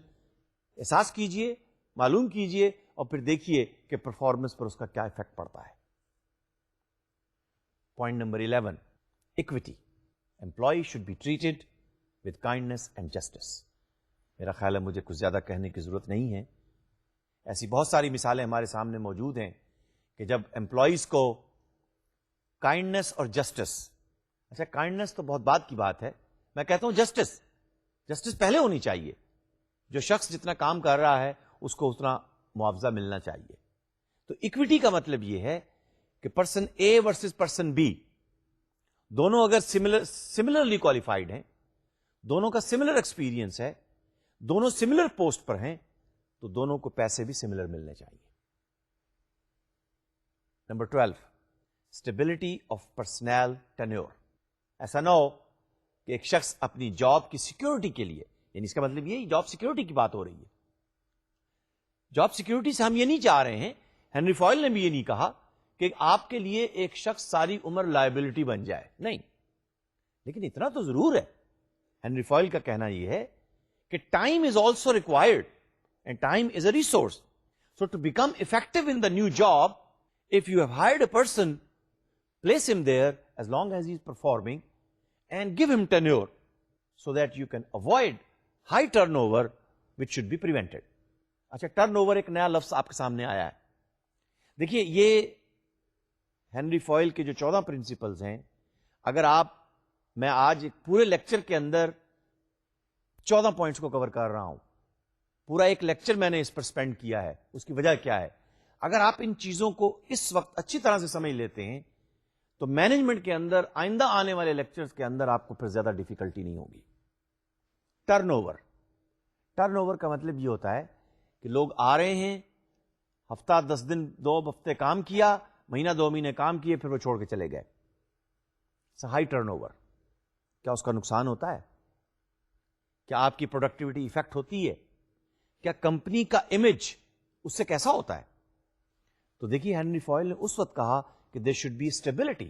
احساس کیجئے, معلوم کیجئے اور پھر دیکھیے کہ پرفارمنس پر اس کا کیا افیکٹ پڑتا ہے. Point number 11, equity. Employee should be treated with kindness and justice. میرا خیال ہے مجھے کچھ زیادہ کہنے کی ضرورت نہیں ہے. ایسی بہت ساری مثالیں ہمارے سامنے موجود ہیں کہ جب امپلائیز کو کائنڈنس اور جسٹس, اچھا کائنڈنس تو بہت بعد کی بات ہے, میں کہتا ہوں جسٹس پہلے ہونی چاہیے. جو شخص جتنا کام کر رہا ہے اس کو اتنا معاوضہ ملنا چاہیے. تو اکویٹی کا مطلب یہ ہے کہ person A versus person B دونوں اگر سملرلی کوالیفائڈ ہیں, دونوں کا سملر ایکسپیرینس ہے, دونوں سملر پوسٹ پر ہیں, تو دونوں کو پیسے بھی سملر ملنے چاہیے. Number 12, stability of personnel tenure. ایسا نہ ہو کہ ایک شخص اپنی جاب کی سیکورٹی کے لیے, یعنی اس کا مطلب یہ جاب سیکورٹی کی بات ہو رہی ہے. جاب سیکورٹی سے ہم یہ نہیں چاہ رہے ہیں, ہنری فوائل نے بھی یہ نہیں کہا کہ آپ کے لیے ایک شخص ساری عمر لائبلٹی بن جائے, نہیں. لیکن اتنا تو ضرور ہے, ہنری فوائل کا کہنا یہ ہے کہ time is also required and time is a resource. So to become effective in the new job, if you have hired a person, place him there as long as he is performing and give him tenure so that you can avoid high turnover which should be prevented. اچھا, turn over ایک نیا لفظ آپ کے سامنے آیا ہے. دیکھیے یہ ہنری فوائل کے جو 14 پرنسپلز ہیں, اگر میں آج ایک پورے لیکچر کے اندر 14 پوائنٹس کو کور کر رہا ہوں, پورا ایک لیکچر میں نے اس پر سپینڈ کیا ہے. اس کی وجہ کیا ہے؟ اگر آپ ان چیزوں کو اس وقت اچھی طرح سے سمجھ لیتے ہیں تو مینجمنٹ کے اندر آئندہ آنے والے لیکچرز کے اندر آپ کو پھر زیادہ ڈیفیکلٹی نہیں ہوگی. ٹرن اوور کا مطلب یہ ہوتا ہے کہ لوگ آ رہے ہیں, ہفتہ 10 دن 2 ہفتے کام کیا, مہینہ 2 مہینے کام کیے, پھر وہ چھوڑ کے چلے گئے. High turn over. کیا اس کا نقصان ہوتا ہے؟ کیا آپ کی پروڈکٹیوٹی افیکٹ ہوتی ہے؟ کیا کمپنی کا امیج اس سے کیسا ہوتا ہے؟ تو دیکھیے ہینری فوائل نے اس وقت کہا کہ there should be stability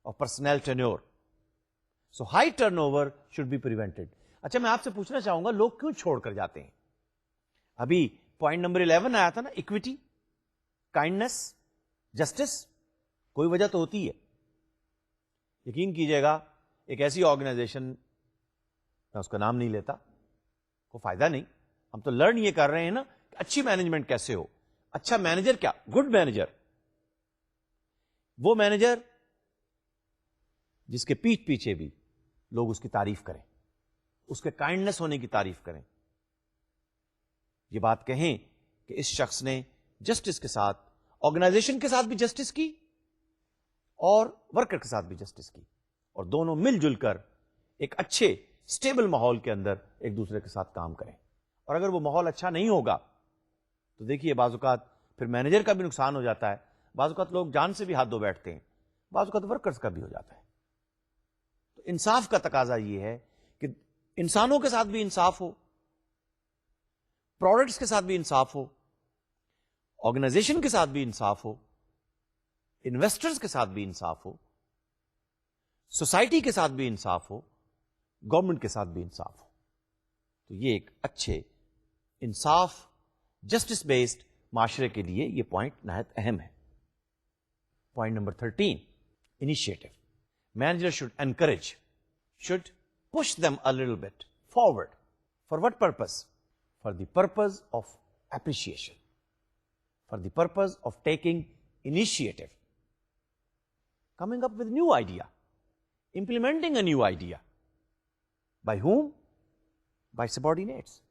of personnel tenure, so high turnover should be prevented. اچھا, میں آپ سے پوچھنا چاہوں گا لوگ کیوں چھوڑ کر جاتے ہیں؟ ابھی پوائنٹ نمبر 11 آیا تھا نا, اکویٹی, کائنڈنس, جسٹس. کوئی وجہ تو ہوتی ہے. یقین کیجئے گا, ایک ایسی آرگنائزیشن, میں اس کا نام نہیں لیتا, کوئی فائدہ نہیں, ہم تو لرن یہ کر رہے ہیں نا کہ اچھی مینجمنٹ کیسے ہو. اچھا مینیجر کیا؟ گڈ مینیجر وہ مینیجر جس کے پیٹھ پیچھے بھی لوگ اس کی تعریف کریں, اس کے کائنڈنس ہونے کی تعریف کریں, یہ بات کہیں کہ اس شخص نے جسٹس کے ساتھ, آرگنائزیشن کے ساتھ بھی جسٹس کی اور ورکر کے ساتھ بھی جسٹس کی, اور دونوں مل جل کر ایک اچھے اسٹیبل ماحول کے اندر ایک دوسرے کے ساتھ کام کریں. اور اگر وہ ماحول اچھا نہیں ہوگا تو دیکھیے بعض اوقات پھر مینیجر کا بھی نقصان ہو جاتا ہے, بعض اوقات لوگ جان سے بھی ہاتھ دھو بیٹھتے ہیں, بعض اوقات ورکرز کا بھی ہو جاتا ہے. تو انصاف کا تقاضا یہ ہے کہ انسانوں کے ساتھ بھی انصاف ہو, پروڈکٹس کے ساتھ بھی انصاف ہو, آرگنائزیشن کے ساتھ بھی انصاف ہو, انویسٹرز کے ساتھ بھی انصاف ہو, سوسائٹی کے ساتھ بھی انصاف ہو, گورنمنٹ کے ساتھ بھی انصاف ہو. تو یہ ایک اچھے انصاف جسٹس بیسڈ معاشرے کے لیے یہ پوائنٹ نہایت اہم ہے. Point number 13, initiative. Manager should encourage, should push them a little bit forward. For what purpose? For the purpose of appreciation, for the purpose of taking initiative, coming up with new idea, implementing a new idea. By whom? By subordinates.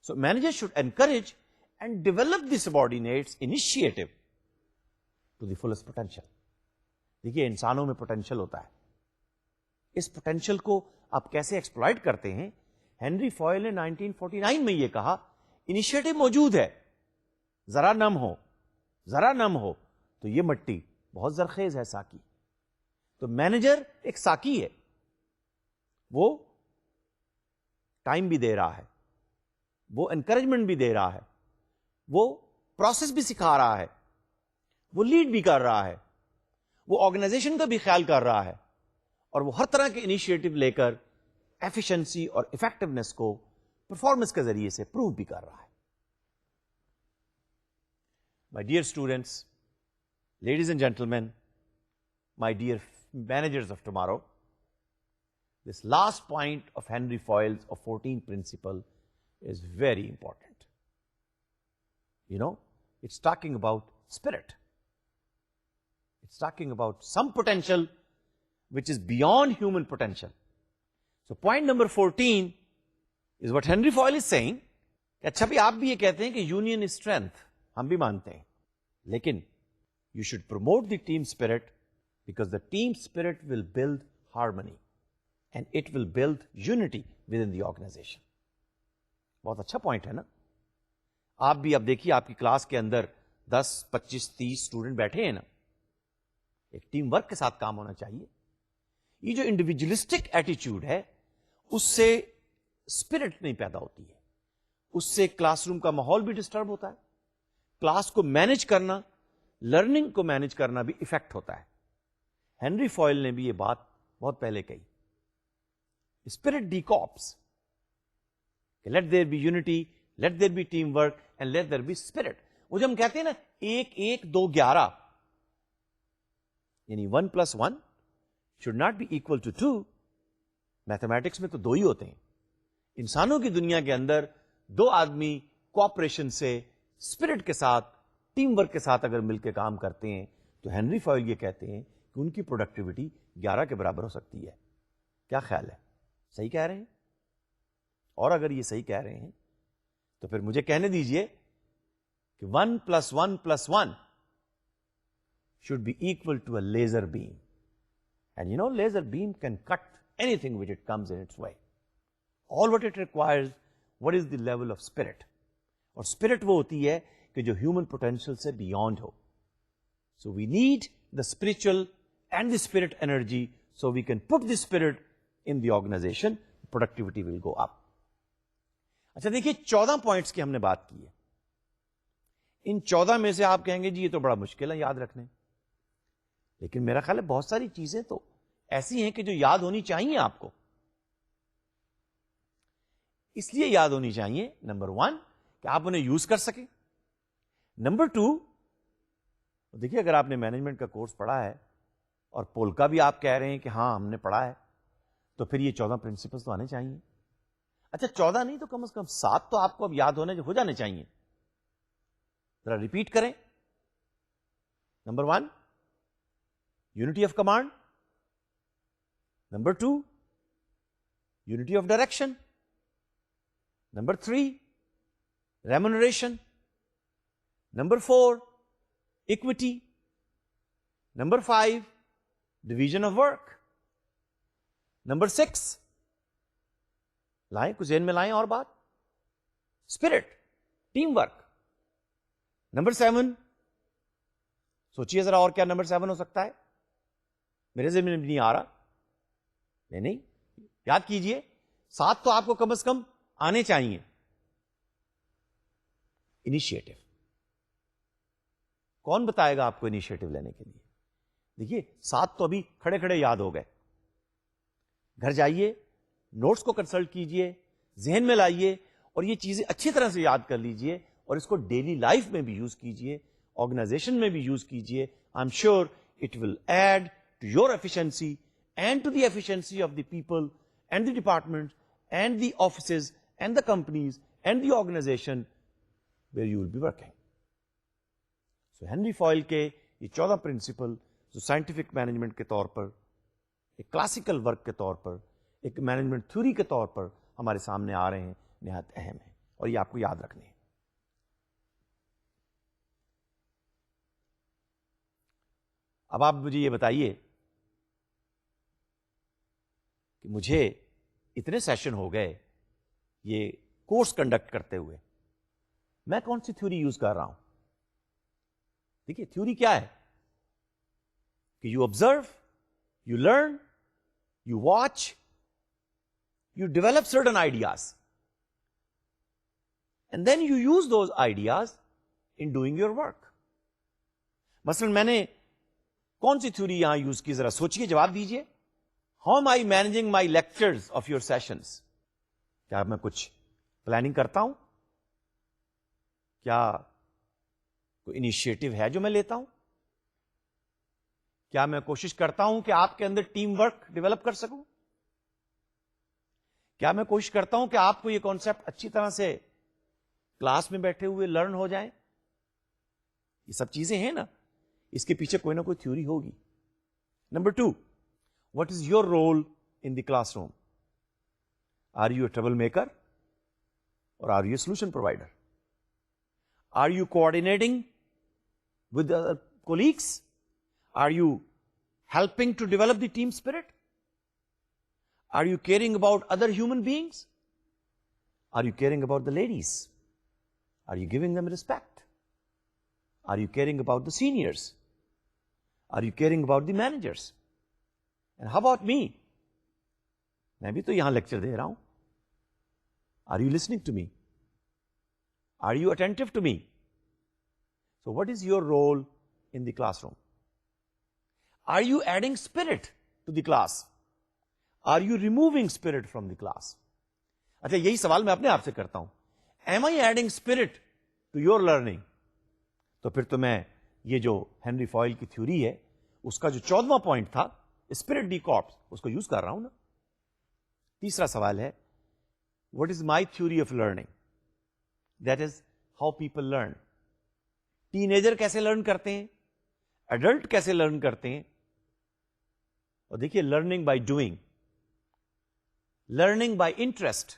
So manager should encourage and develop the subordinates initiative to the fullest potential. دیکھیے انسانوں میں potential ہوتا ہے, اس potential کو آپ کیسے exploit کرتے ہیں؟ ہینری فوائل نے 1949 میں یہ کہا, انیشیٹو موجود ہے, ذرا نم ہو, ذرا نم ہو تو یہ مٹی بہت زرخیز ہے ساکی. تو مینیجر ایک ساکی ہے, وہ ٹائم بھی دے رہا ہے, وہ انکریجمنٹ بھی دے رہا ہے, وہ پروسیس بھی سکھا رہا ہے, وہ لیڈ بھی کر رہا ہے, وہ آرگنائزیشن کا بھی خیال کر رہا ہے, اور وہ ہر طرح کے انیشیٹو لے کر ایفیشنسی اور افیکٹونیس کو پرفارمنس کے ذریعے سے پروو بھی کر رہا ہے. My dear students, ladies and gentlemen, my dear managers of tomorrow, this last point of Henry Fayol's of 14 principle is very important. You know, it's talking about spirit. It's talking about some potential which is beyond human potential. So point number 14 is what Henry Fayol is saying. اچھا بھی آپ بھی یہ کہتے ہیں کہ union is strength, ہم بھی مانتے ہیں, لیکن you should promote the team spirit, because the team spirit will build harmony and it will build unity within the organization. بہت اچھا پوائنٹ ہے نا. آپ بھی اب دیکھیے آپ کی کلاس کے اندر 10, 25, 30 اسٹوڈنٹ بیٹھے ہیں نا, ایک ٹیم ورک کے ساتھ کام ہونا چاہیے. یہ جو انڈیویجولسٹک ایٹیچیوڈ ہے اس سے اسپرٹ نہیں پیدا ہوتی ہے, اس سے کلاس روم کا ماحول بھی ڈسٹرب ہوتا ہے, کلاس کو مینج کرنا, لرننگ کو مینج کرنا بھی افیکٹ ہوتا ہے. ہینری فوائل نے بھی یہ بات بہت پہلے کہی, spirit de corps, let there be unity, let there be teamwork and let there be spirit. وہ جو ہم کہتے ہیں نا 1, 1, 2, 11, یعنی 1+1 should not be equal to 2. Mathematics میں تو 2 ہی ہوتے ہیں. انسانوں کی دنیا کے اندر 2 آدمی کوآپریشن سے, اسپرٹ کے ساتھ, ٹیم ورک کے ساتھ اگر مل کے کام کرتے ہیں تو ہینری فوائل یہ کہتے ہیں کہ ان کی پروڈکٹیوٹی 11 کے برابر ہو سکتی ہے. کیا خیال ہے؟ صحیح کہہ رہے ہیں؟ اور اگر یہ صحیح کہہ رہے ہیں تو پھر مجھے کہنے دیجئے کہ 1+1+1 should be equal to a laser beam. And you know, laser beam can cut anything which it comes in its way. All what it requires, what is the level of spirit? اور spirit وہ ہوتی ہے کہ جو human potential سے beyond ہو. So we need the spiritual and the spirit energy so we can put the spirit in the organization, productivity will go up. اچھا دیکھیے 14 پوائنٹس کی ہم نے بات کی ہے. ان 14 میں سے آپ کہیں گے جی یہ تو بڑا مشکل ہے یاد رکھنے, لیکن میرا خیال ہے بہت ساری چیزیں تو ایسی ہیں کہ جو یاد ہونی چاہیے آپ کو. اس لیے یاد ہونی چاہیے نمبر 1 کہ آپ انہیں یوز کر سکیں. نمبر 2 دیکھیے اگر آپ نے مینجمنٹ کا کورس پڑھا ہے اور پولکا بھی آپ کہہ رہے ہیں کہ ہاں ہم نے پڑھا ہے, تو پھر یہ 14 پرنسپلس تو آنے چاہیے. اچھا 14 نہیں تو کم از کم 7 تو آپ کو اب یاد ہونے ہو جانے چاہیے. ذرا ریپیٹ کریں. Number 1 unity of command. Number 2 unity of direction. Number 3 remuneration. Number 4 equity. Number 5 division of work. Number 6 لائیں کچھ ذہن میں لائیں اور بات, اسپرٹ, ٹیم ورک. نمبر 7 سوچیے ذرا اور کیا نمبر 7 ہو سکتا ہے, میرے ذہن میں نہیں آ رہا. نہیں یاد کیجئے 7 تو آپ کو کم از کم آنے چاہیے. انیشیٹو. کون بتائے گا آپ کو انیشیٹو لینے کے لیے؟ دیکھیے 7 تو ابھی کھڑے کھڑے یاد ہو گئے. گھر جائیے, نوٹس کو کنسلٹ کیجئے, ذہن میں لائیے اور یہ چیزیں اچھی طرح سے یاد کر لیجئے اور اس کو ڈیلی لائف میں بھی یوز کیجئے, آرگنائزیشن میں بھی یوز کیجئے. I am sure it will add to your efficiency and to the efficiency of the people and the department and the offices and the companies and the organization where you will be working. So Henri Fayol کے یہ 14 principal جو scientific management کے طور پر, ایک classical work کے طور پر, ایک management theory کے طور پر ہمارے سامنے آ رہے ہیں, نہایت اہم ہیں اور یہ آپ کو یاد رکھنے ہیں. اب آپ مجھے یہ بتائیے کہ مجھے اتنے سیشن ہو گئے یہ کورس کنڈکٹ کرتے ہوئے, میں کون سی تھیوری یوز کر رہا ہوں؟ دیکھیے تھیوری کیا ہے کہ you observe, you learn, you watch, you develop certain ideas and then you use those ideas in doing your work. مثلا میں نے کون سی تھیوری یہاں یوز کی, ذرا سوچئے, جواب دیجئے. How am I managing my lectures of your sessions? کیا میں کچھ پلاننگ کرتا ہوں؟ کیا کوئی انیشیٹو ہے جو میں لیتا ہوں؟ کیا میں کوشش کرتا ہوں کہ آپ کے اندر ٹیم ورک ڈیولپ کر سکوں؟ کیا میں کوشش کرتا ہوں کہ آپ کو یہ کانسیپٹ اچھی طرح سے کلاس میں بیٹھے ہوئے لرن ہو جائیں؟ یہ سب چیزیں ہیں نا, اس کے پیچھے کوئی نہ کوئی تھیوری ہوگی. Number 2 what is your role in the classroom? Are you a troublemaker or are you a solution provider? Are you coordinating with the other colleagues? Are you helping to develop the team spirit? Are you caring about other human beings? Are you caring about the ladies? Are you giving them respect? Are you caring about the seniors? Are you caring about the managers? And how about me? میں بھی تو یہاں lecture دے رہا ہوں. Are you listening to me? Are you attentive to me? So what is your role in the classroom? Are you adding spirit to the class? Are you removing spirit from the class? اچھا یہی سوال میں اپنے آپ سے کرتا ہوں. Am I adding spirit to your learning? تو پھر تو میں یہ جو ہنری فوائل کی تھیوری ہے اس کا جو 14واں پوائنٹ تھا اسپرٹ ڈی کارپس, اس کو یوز کر رہا ہوں نا. تیسرا سوال ہے what is my theory of learning? That is how people learn. Ten کیسے لرن کرتے ہیں, ایڈلٹ کیسے لرن کرتے ہیں. اور دیکھیے learning by doing, learning by interest,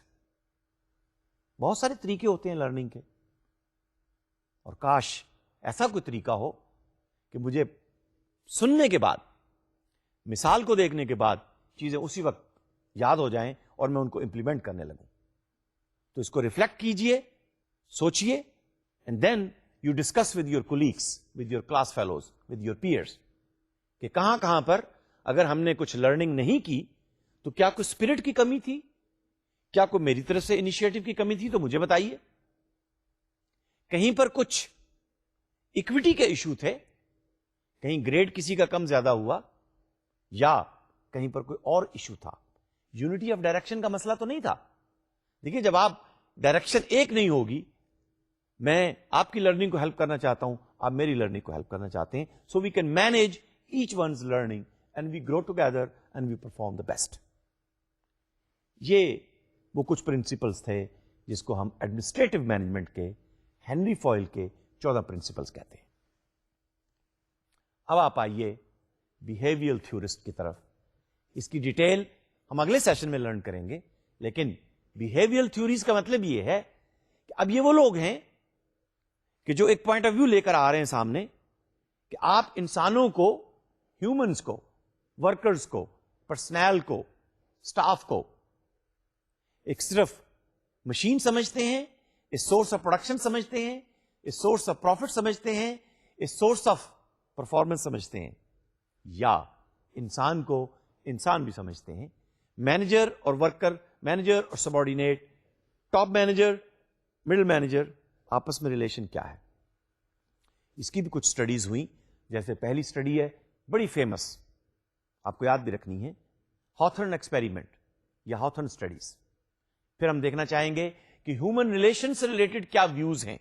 بہت سارے طریقے ہوتے ہیں لرننگ کے. اور کاش ایسا کوئی طریقہ ہو کہ مجھے سننے کے بعد, مثال کو دیکھنے کے بعد چیزیں اسی وقت یاد ہو جائیں اور میں ان کو امپلیمنٹ کرنے لگوں. تو اس کو ریفلیکٹ کیجئے, سوچئے, and then you discuss with your colleagues, with your class fellows, with your peers, کہ کہاں کہاں پر اگر ہم نے کچھ لرننگ نہیں کی تو کیا کوئی اسپرٹ کی کمی تھی, کیا کوئی میری طرف سے انیشیٹو کی کمی تھی, تو مجھے بتائیے. کہیں پر کچھ اکوٹی کے ایشو تھے, کہیں گریڈ کسی کا کم زیادہ ہوا, یا کہیں پر کوئی اور ایشو تھا. یونٹی آف ڈائریکشن کا مسئلہ تو نہیں تھا. دیکھیے, جب آپ ڈائریکشن ایک نہیں ہوگی, میں آپ کی لرننگ کو ہیلپ کرنا چاہتا ہوں, آپ میری لرننگ کو ہیلپ کرنا چاہتے ہیں, so we can manage each one's learning and we grow together and we perform the best. یہ وہ کچھ پرنسپلس تھے جس کو ہم ایڈمنسٹریٹو مینجمنٹ کے ہینری فوئل کے 14 پرنسپلس کہتے ہیں. اب آپ آئیے بیہیویئر تھیورسٹ کی طرف. اس کی ڈیٹیل ہم اگلے سیشن میں لرن کریں گے, لیکن بیہیویئر تھیوریز کا مطلب یہ ہے کہ اب یہ وہ لوگ ہیں کہ جو ایک پوائنٹ آف ویو لے کر آ رہے ہیں سامنے کہ آپ انسانوں کو, ہیومنز کو, ورکرز کو, پرسنل کو, سٹاف کو ایک صرف مشین سمجھتے ہیں, اس سورس آف پروڈکشن سمجھتے ہیں, اس سورس آف پروفٹ سمجھتے ہیں, اس سورس آف پرفارمنس سمجھتے ہیں, یا انسان کو انسان بھی سمجھتے ہیں. مینیجر اور ورکر, مینیجر اور subordinate, top manager, middle manager, آپس میں ریلیشن کیا ہے, اس کی بھی کچھ سٹڈیز ہوئی. جیسے پہلی سٹڈی ہے بڑی فیمس, آپ کو یاد بھی رکھنی ہے, ہاتھرن ایکسپیریمنٹ یا ہاتھرن سٹڈیز. پھر ہم دیکھنا چاہیں گے کہ ہیومن ریلیشن سے ریلیٹڈ کیا ویوز ہیں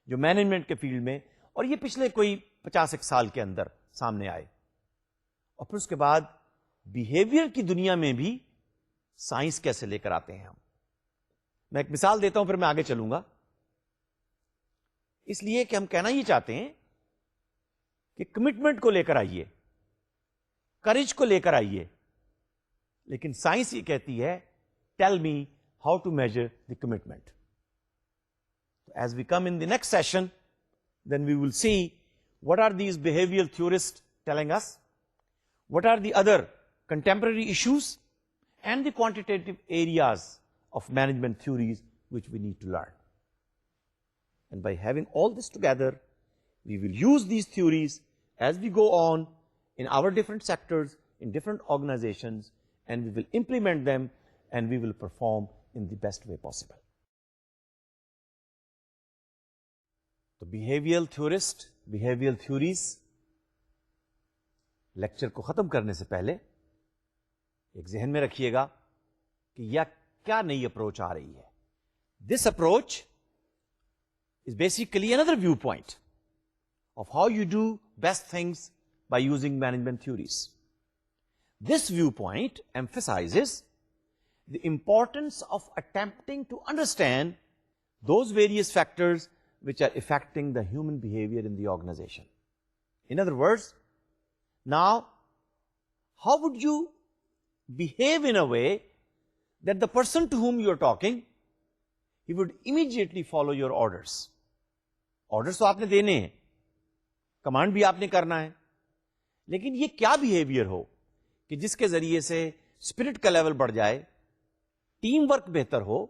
جو مینجمنٹ کے فیلڈ میں, اور یہ پچھلے کوئی 50 سال کے اندر سامنے آئے. اور پھر اس کے بعد بیہیویئر کی دنیا میں بھی سائنس کیسے لے کر آتے ہیں ہم. میں ایک مثال دیتا ہوں, پھر میں آگے چلوں گا. اس لیے کہ ہم کہنا یہ چاہتے ہیں کہ کمٹمنٹ کو لے کر آئیے, کریج کو لے کر آئیے, لیکن سائنس یہ کہتی ہے tell me how to measure the commitment. As we come in the next session, then we will see what are these behavioral theorists telling us, what are the other contemporary issues and the quantitative areas of management theories which we need to learn. And by having all this together, we will use these theories as we go on in our different sectors, in different organizations, and we will implement them and we will perform in the best way possible. تو behaviour theorist, behaviour theories lecture کو ختم کرنے سے پہلے ایک ذہن میں رکھیے گا کہ یہ کیا نئی اپروچ آ رہی ہے. This approach is basically under viewpoint of how you do best things by using management theories. This viewpoint emphasizes the importance of attempting to understand those various factors which are affecting the human behavior in the organization. In other words, now, how would you behave in a way that the person to whom you are talking, he would immediately follow your orders. Orders تو آپ نے دینے ہیں, command بھی آپ نے کرنا ہے, لیکن یہ کیا بیہیویئر ہو کہ جس کے ذریعے سے اسپرٹ کا لیول بڑھ جائے, ٹیم ورک بہتر ہو,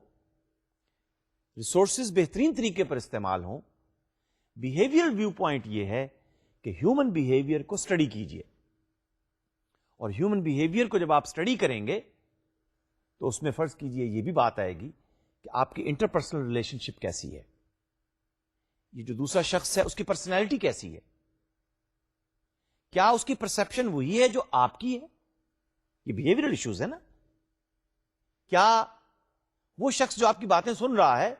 ریسورسز بہترین طریقے پر استعمال ہوں. بیہیویئر ویو پوائنٹ یہ ہے کہ ہیومن بیہیویئر کو اسٹڈی کیجئے, اور ہیومن بیہیویئر کو جب آپ اسٹڈی کریں گے تو اس میں فرض کیجئے یہ بھی بات آئے گی کہ آپ کی انٹرپرسنل ریلیشن شپ کیسی ہے, یہ جو دوسرا شخص ہے اس کی پرسنالٹی کیسی ہے, کیا اس کی پرسپشن وہی ہے جو آپ کی ہے. یہ بیہیویئرل ایشوز ہے نا. کیا وہ شخص جو آپ کی باتیں سن رہا ہے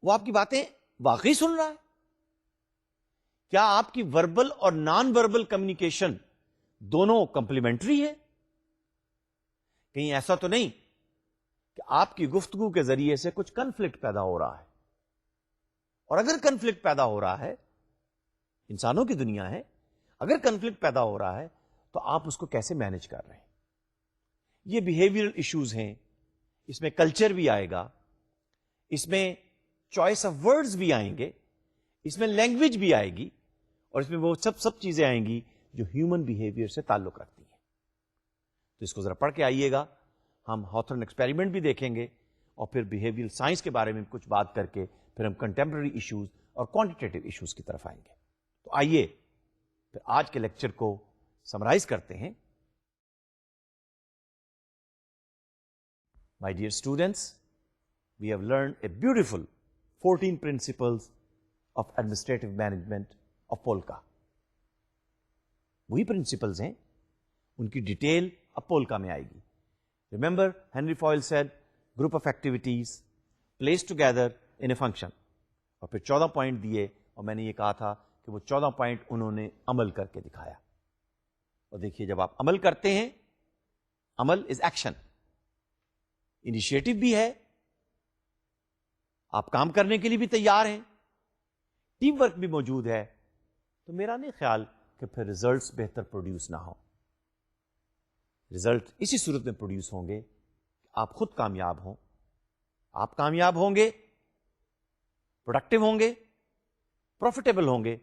وہ آپ کی باتیں واقعی سن رہا ہے؟ کیا آپ کی وربل اور نان وربل کمیونیکیشن دونوں کمپلیمنٹری ہے؟ کہیں ایسا تو نہیں کہ آپ کی گفتگو کے ذریعے سے کچھ کنفلکٹ پیدا ہو رہا ہے؟ اور اگر کنفلکٹ پیدا ہو رہا ہے, انسانوں کی دنیا ہے, اگر کنفلکٹ پیدا ہو رہا ہے تو آپ اس کو کیسے مینج کر رہے ہیں؟ یہ بیہیویئرل ایشوز ہیں. اس میں کلچر بھی آئے گا, اس میں چوائس آف ورڈز بھی آئیں گے, اس میں لینگویج بھی آئے گی, اور اس میں وہ سب چیزیں آئیں گی جو ہیومن بیہیویئر سے تعلق رکھتی ہیں. تو اس کو ذرا پڑھ کے آئیے گا. ہم ہاتھرن ایکسپیریمنٹ بھی دیکھیں گے, اور پھر بیہیویئرل سائنس کے بارے میں کچھ بات کر کے پھر ہم کنٹمپرری ایشوز اور کوانٹیٹیو ایشوز کی طرف آئیں گے. تو آئیے پھر آج کے لیکچر کو سمرائز کرتے ہیں. My dear students, we have learned a beautiful 14 principles of administrative management of Polka. وہی پرنسپلز ہیں, ان کی ڈیٹیل اب پولکا میں آئے گی. Remember Henri Fayol said group of activities place together in a function, اور پھر 14 پوائنٹ دیے, اور میں نے یہ کہا تھا کہ وہ 14 پوائنٹ انہوں نے عمل کر کے دکھایا. اور دیکھیے جب آپ عمل کرتے ہیں, عمل از ایکشن, انیشیٹو بھی ہے, آپ کام کرنے کے لیے بھی تیار ہیں, ٹیم ورک بھی موجود ہے, تو میرا نہیں خیال کہ پھر ریزلٹس بہتر پروڈیوس نہ ہوں. ریزلٹ اسی صورت میں پروڈیوس ہوں گے کہ آپ خود کامیاب ہوں. آپ کامیاب ہوں گے, پروڈکٹیو ہوں گے, پروفیٹیبل ہوں گے,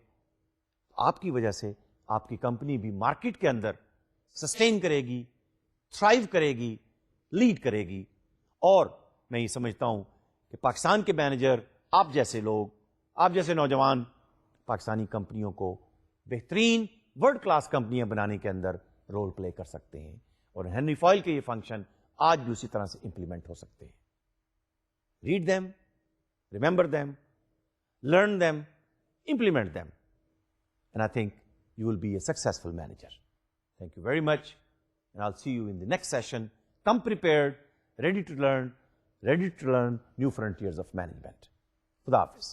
آپ کی وجہ سے آپ کی کمپنی بھی مارکیٹ کے اندر سسٹین کرے گی, تھرائیو کرے گی, لیڈ کرے گی. اور میں یہ سمجھتا ہوں کہ پاکستان کے مینیجر, آپ جیسے لوگ, آپ جیسے نوجوان پاکستانی کمپنیوں کو بہترین ورلڈ کلاس کمپنیاں بنانے کے اندر رول پلے کر سکتے ہیں, اور ہینری فوئل کے یہ فنکشن آج بھی اسی طرح سے امپلیمنٹ ہو سکتے ہیں. Read them, remember them, learn them, implement them, and I think you will be a successful manager. Thank you very much, and I'll see you in the next session. Come prepared, ready to learn new frontiers of management. Khuda Hafiz.